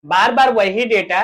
बार बार वही data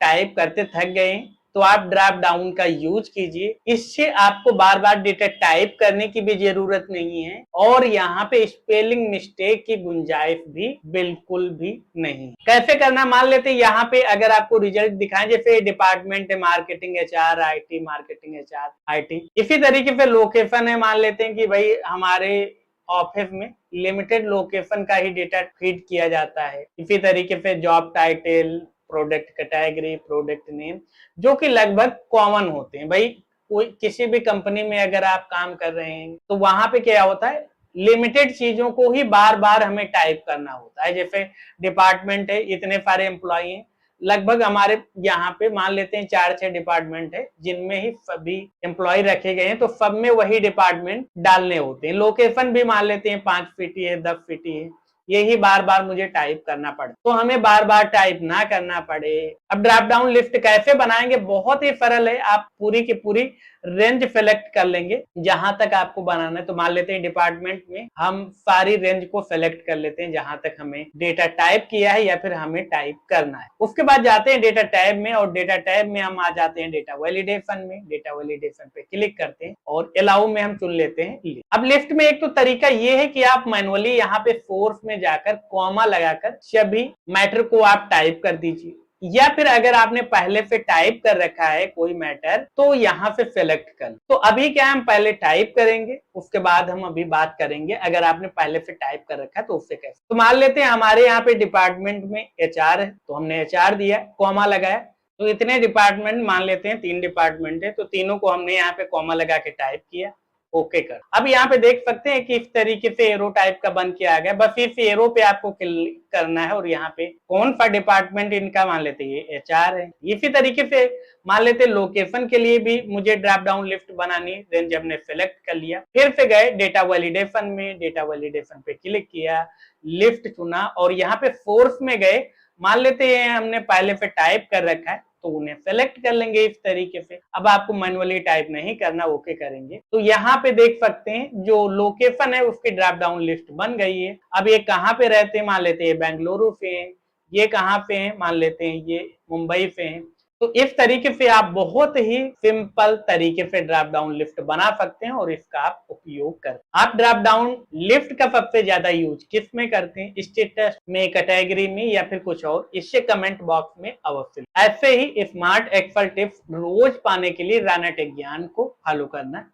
type करते थक गए तो आप ड्रॉप डाउन का यूज कीजिए। इससे आपको बार बार डेटा टाइप करने की भी जरूरत नहीं है और यहाँ पे स्पेलिंग मिस्टेक की गुंजाइश भी बिल्कुल भी नहीं। कैसे करना, मान लेते हैं यहाँ पे अगर आपको रिजल्ट दिखाएं, जैसे डिपार्टमेंट है marketing HR IT, marketing HR IT, इसी तरीके से लोकेशन है, मान लेते हैं कि भाई हमारे ऑफिस में लिमिटेड लोकेशन का ही डेटा फीड किया जाता है। इसी तरीके से job title, product category, product name, जो कि लगभग कॉमन होते हैं। भाई कोई किसी भी कंपनी में अगर आप काम कर रहे हैं तो वहां पे क्या होता है, लिमिटेड चीजों को ही बार बार हमें टाइप करना होता है। जैसे डिपार्टमेंट है, इतने सारे एम्प्लॉय हैं, लगभग हमारे यहाँ पे मान लेते हैं 4-6 डिपार्टमेंट है जिनमें ही सभी एम्प्लॉय रखे गए हैं, तो सब में वही डिपार्टमेंट डालने होते हैं। लोकेशन भी मान लेते हैं 5 फीटी है, 10 फीटी है, यही बार बार मुझे टाइप करना पड़े, तो हमें बार बार टाइप ना करना पड़े। अब ड्रॉप डाउन लिस्ट कैसे बनाएंगे, बहुत ही सरल है। आप पूरी की पूरी रेंज सेलेक्ट कर लेंगे जहां तक आपको बनाना है। तो मान लेते हैं डिपार्टमेंट में हम सारी रेंज को सेलेक्ट कर लेते हैं जहां तक हमें डेटा टाइप किया है या फिर हमें टाइप करना है। उसके बाद जाते हैं डेटा टैब में और डेटा टैब में हम आ जाते हैं डेटा वैलिडेशन में। डेटा वैलिडेशन पे क्लिक करते हैं और अलाउ में हम चुन लेते हैं लिस्ट। अब लिस्ट में एक तो तरीका ये है कि आप मैनुअली यहाँ पे सोर्स में जाकर कॉमा लगाकर सभी मैटर को आप टाइप कर दीजिए, या फिर अगर आपने पहले से टाइप कर रखा है कोई मैटर तो यहाँ से सेलेक्ट कर। तो अभी क्या हम पहले टाइप करेंगे, उसके बाद हम अभी बात करेंगे अगर आपने पहले से टाइप कर रखा है तो उससे कैसे। तो मान लेते हैं हमारे यहाँ पे डिपार्टमेंट में HR है, तो हमने HR दिया, कॉमा लगाया, तो इतने डिपार्टमेंट मान लेते हैं 3 डिपार्टमेंट है, तो तीनों को हमने यहाँ पे कॉमा लगा के टाइप किया, ओके कर। अब यहाँ पे देख सकते हैं कि इस तरीके से एरो टाइप का बन के आ गया। बस इस एरो पे आपको क्लिक करना है और यहाँ पे कौन सा डिपार्टमेंट इनका, मान लेते हैं ये HR है। इसी तरीके से मान लेते लोकेशन के लिए भी मुझे ड्रॉप डाउन लिस्ट बनानी, रेंज हमने सेलेक्ट कर लिया, फिर से गए डेटा वैलिडेशन में, डेटा वैलिडेशन पे क्लिक किया, लिस्ट चुना और यहाँ पे सोर्स में गए, मान लेते हैं हमने पहले से टाइप कर रखा है तो उन्हें सेलेक्ट कर लेंगे इस तरीके से। अब आपको मैनुअली टाइप नहीं करना, ओके करेंगे तो यहाँ पे देख सकते हैं जो लोकेशन है उसकी ड्रॉप डाउन लिस्ट बन गई है। अब ये कहाँ पे रहते हैं, मान लेते हैं बेंगलुरु से हैं, ये कहाँ पे हैं, मान लेते हैं ये मुंबई से हैं। तो इस तरीके से आप बहुत ही सिंपल तरीके से ड्रॉप डाउन लिस्ट बना सकते हैं और इसका आप उपयोग कर। आप ड्रॉप डाउन लिस्ट का सबसे ज्यादा यूज किस में करते हैं, स्टेटस में, कैटेगरी में या फिर कुछ और, इससे कमेंट बॉक्स में अवश्य। ऐसे ही स्मार्ट एक्सेल टिप्स रोज पाने के लिए राना टेक ज्ञान को फॉलो करना।